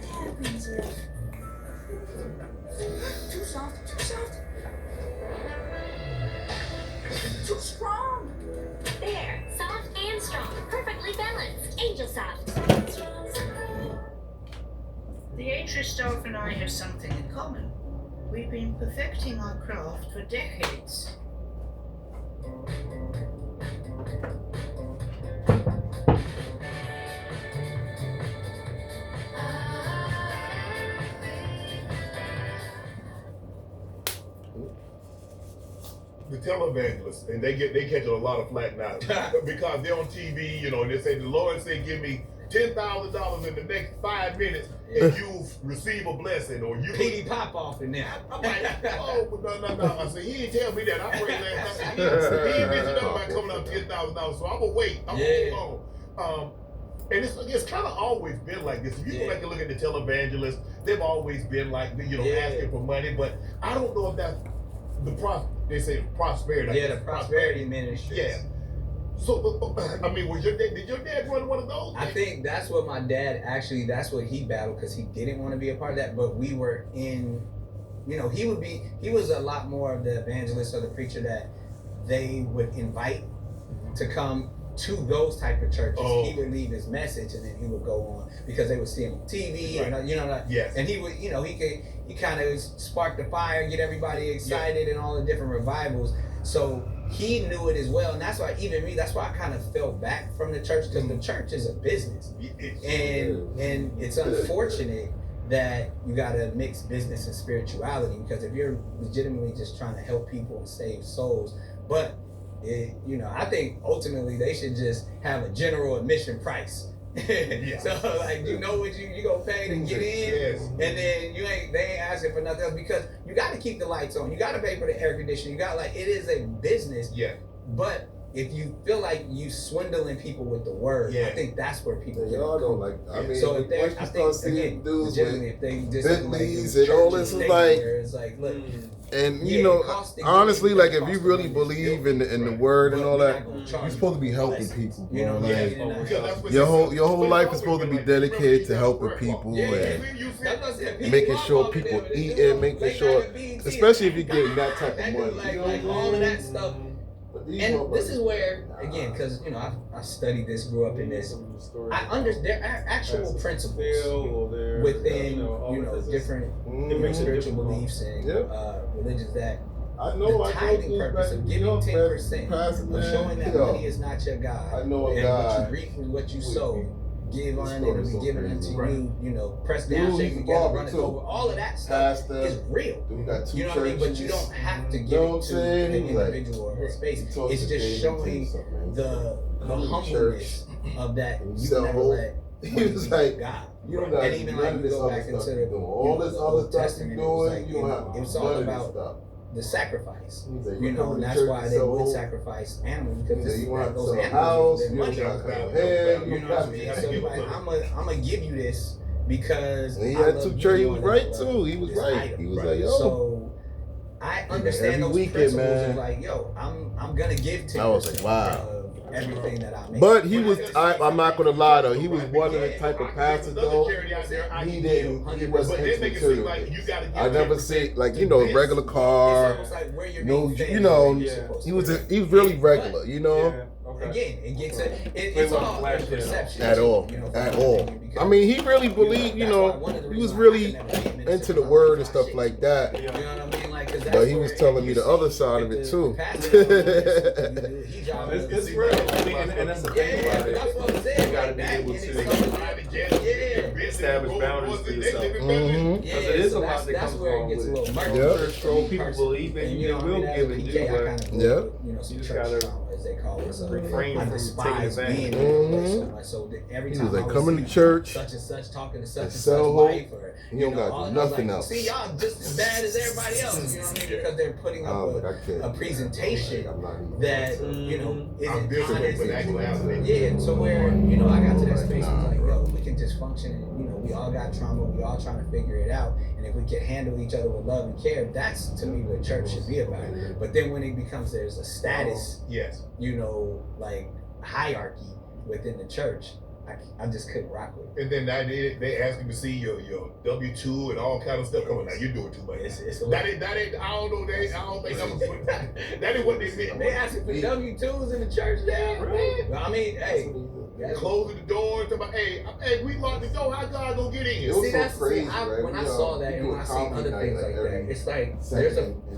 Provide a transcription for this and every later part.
happens if... Too soft, too soft. Too strong. There, soft and strong, perfectly balanced. Angel Soft. The Asia staff and I have something in common. We've been perfecting our craft for decades. The televangelists, and they catch a lot of flack now because they're on TV, and they say the Lord said, "Give me $10,000 in the next 5 minutes, and you receive a blessing." Or you Petey pop off in there. I'm like, oh no. I said, he didn't tell me that. I prayed last night. He didn't mention nothing about coming up $10,000, so I'm gonna wait. I'm gonna hold on. And it's kind of always been like this. If you go back and look at the televangelists, they've always been like, asking for money. But I don't know if that's they say prosperity. Yeah, the prosperity ministry. Yeah. So, I mean, did your dad run one of those? I think that's what my dad that's what he battled, because he didn't want to be a part of that. But we were in, he was a lot more of the evangelist or the preacher that they would invite to come to those type of churches. He would leave his message and then he would go on because they would see him on TV, right. Yes. And he would, he kind of spark the fire, get everybody excited and all the different revivals. So he knew it as well, and that's why that's why I kind of fell back from the church, because the church is a business, and it's unfortunate that you got to mix business and spirituality, because if you're legitimately just trying to help people and save souls, but I think ultimately they should just have a general admission price. So like, what you gonna pay to get in, and then they ain't asking for nothing else, because you got to keep the lights on, you got to pay for the air conditioning, it is a business. But if you feel like you swindling people with the word, I think that's where people so if they, I think again, legitimately, if they just Bentleys and all this, it's like look. And honestly, like, if you really believe in the word and all that, you're supposed to be helping people, bro. Your whole life is supposed to be dedicated to helping people and making sure people eating, making sure, especially if you're getting that type of money. Like all of that stuff. And this is where, again, because I studied this, grew up in this, I understand there are actual principles within different spiritual beliefs and religions that the tithing purpose of giving 10%, of showing that money is not your God, and what you reap is what you sow. Give on it, it'll be given unto you. Press down, shake together, run it over. All of that stuff is real. You know what I mean? But you don't have to give it to an individual or a space. It's just showing the humbleness of that. You never let he was like, God. You don't got and even like you go back into the all this other stuff you're doing, you don't have it's all about the sacrifice, and that's why they would sacrifice animals, because those animals, their money. You know what I mean? So like, I'm gonna give you this because he had two church. He was right too. He was right. He was like, yo. So I understand those principles. Man. Like, yo, I'm gonna give to you. I was like, wow. Everything that I make. But he was, I'm not gonna lie though, he was one of the type of pastors though, he wasn't into material. I never see, like, regular car, he was really regular, Again, it gets it's all perception. At all. I mean, he really believed, he was really into the word and stuff like that. You know what I mean? But he was telling me the other side of it too. It's real. And that's the thing about it. That's what I'm saying. You gotta be able to establish boundaries for yourself. Because it is a lot that comes wrong with it. Church troll, people believe in you, they will give and do, but you just gotta they call it. refrain from taking advantage. So every He time was like, I coming see to church, such and such talking to such and such sell wife, or you don't got to do nothing else. See, y'all just as bad as everybody else. You know what I mean? Because they're putting up a presentation that isn't honest. Yeah, so where I got to that space, I was like, yo, we can just function, and we all got trauma, we all trying to figure it out, and if we can handle each other with love and care, that's to me what church should be about. But then when it becomes there's a status, like hierarchy within the church, I just couldn't rock with it. And then they asked him to see your W-2 and all kind of stuff. Come on now, you're doing too much. That ain't. I don't know. I don't think that is what they meant. They asking for W-2s in the church now. Right. I mean, hey. Closing the door, talking about, hey, we locked the door. How God gonna get in? See, that's crazy, right? When I saw that, and when I see other things like that, it's like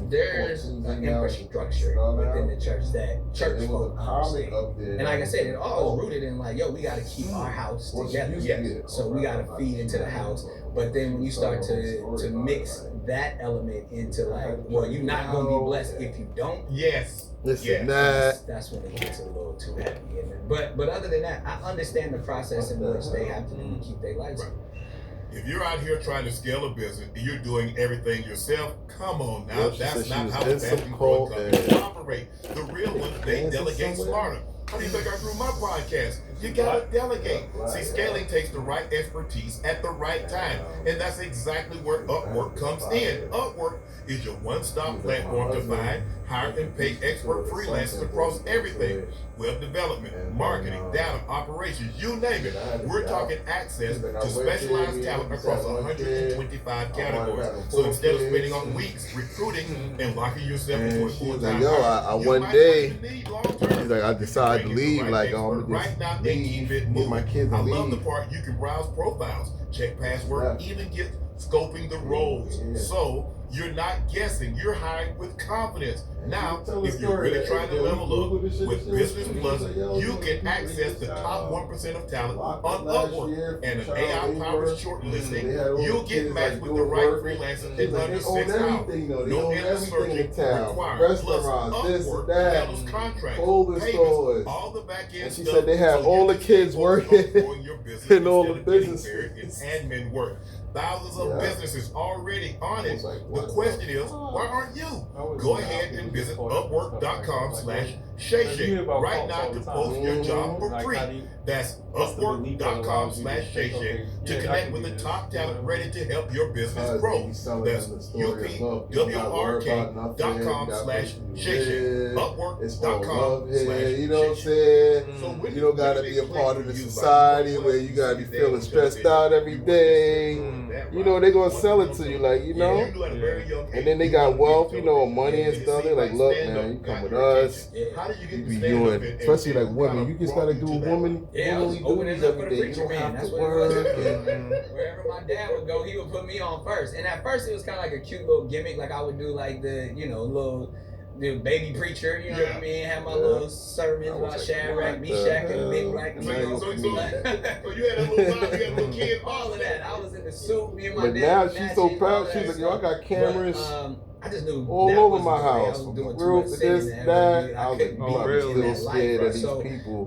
there's an infrastructure within the church that church folk understand. And like I said, it all is rooted in like, yo, we got to keep our house together. So we got to feed into the house. But then when you start to mix that element into like, well, you're not gonna be blessed if you don't. Yes. Listen, that's when it gets a little too heavy. But other than that, I understand the process in which they have to do to keep their lights on. If you're out here trying to scale a business and you're doing everything yourself, come on now. That's not how the fast growing companies operate. The real ones, they delegate smarter. How do you think I grew my podcast? You gotta delegate. See, scaling takes the right expertise at the right time. And that's exactly where Upwork comes in. Upwork is your one-stop platform to find, hire, and pay expert freelancers across everything. Web development, marketing, data, operations, you name it. We're talking access to specialized talent across 125 categories. So instead of spending on weeks recruiting and locking yourself into a full-time he's like, I decided to leave. Like, right now, they keep it moving. I love the part you can browse profiles, check password, even get scoping the roles. So you're not guessing. You're hiring with confidence. Now, if you're really trying to level up with Business Plus, you can access the top 1% of talent on Upwork and an AI-powered shortlisting. You'll get matched with the right freelancers in under 6 hours. No endless searching required. Plus, Upwork handles contracts, payments, all the back-end stuff. She said they have all the kids working in all the businesses. Admin work. Thousands of businesses already on it. The question is, why aren't you? Go ahead and visit Upwork.com/ShayShay right now to post your job for free. That's Upwork.com/ShayShay to connect with the top talent ready to help your business grow. That's UPWRK.com/ShayShay. Upwork.com/ShayShay. You know what I'm saying? You don't gotta be a part of the society where you gotta be feeling stressed out every day. You know, they're gonna sell it to you, like, you know. And then they got wealth, you know, money and stuff. They're like, look, man, you come with us. You be doing, especially like women. You just gotta do womanly duties every day. You don't have to work. Wherever my dad would go, he would put me on first. And at first, it was kind of like a cute little gimmick. Like I would do like the baby preacher, you know what I mean? Have my little sermons about Shadrach, Meshach, and Abednego. So you had a little kid, all of that. I was in the suit, me and my dad. But now she's so proud. She's like, yo, I got cameras. I just knew all over my house. Roof, this, that. I was like, you are still scared of these people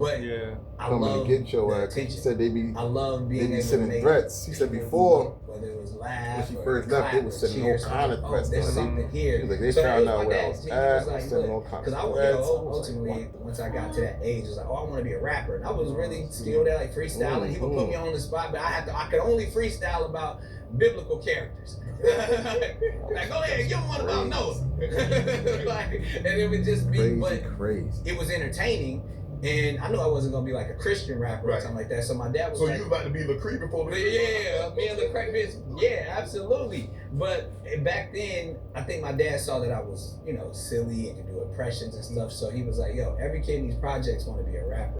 coming to get your ass. She said they be sending threats. She said before, whether it was when she first left, they was sending all kind of threats. There's something here. She was like, they found out where I was at. They sending all kind of threats. Because ultimately, once I got to that age, it was like, oh, I want to be a rapper. And I was really still there, like freestyling. He would put me on the spot, but I could only freestyle about biblical characters. Like, go ahead, give one about Noah. And it would just be, crazy. It was entertaining. And I knew I wasn't gonna be like a Christian rapper or something like that. So my dad was so like, you about to be LaCree before the me and LaCree bitch. Yeah, absolutely. But back then, I think my dad saw that I was, silly and could do impressions and stuff. So he was like, yo, every kid in these projects want to be a rapper.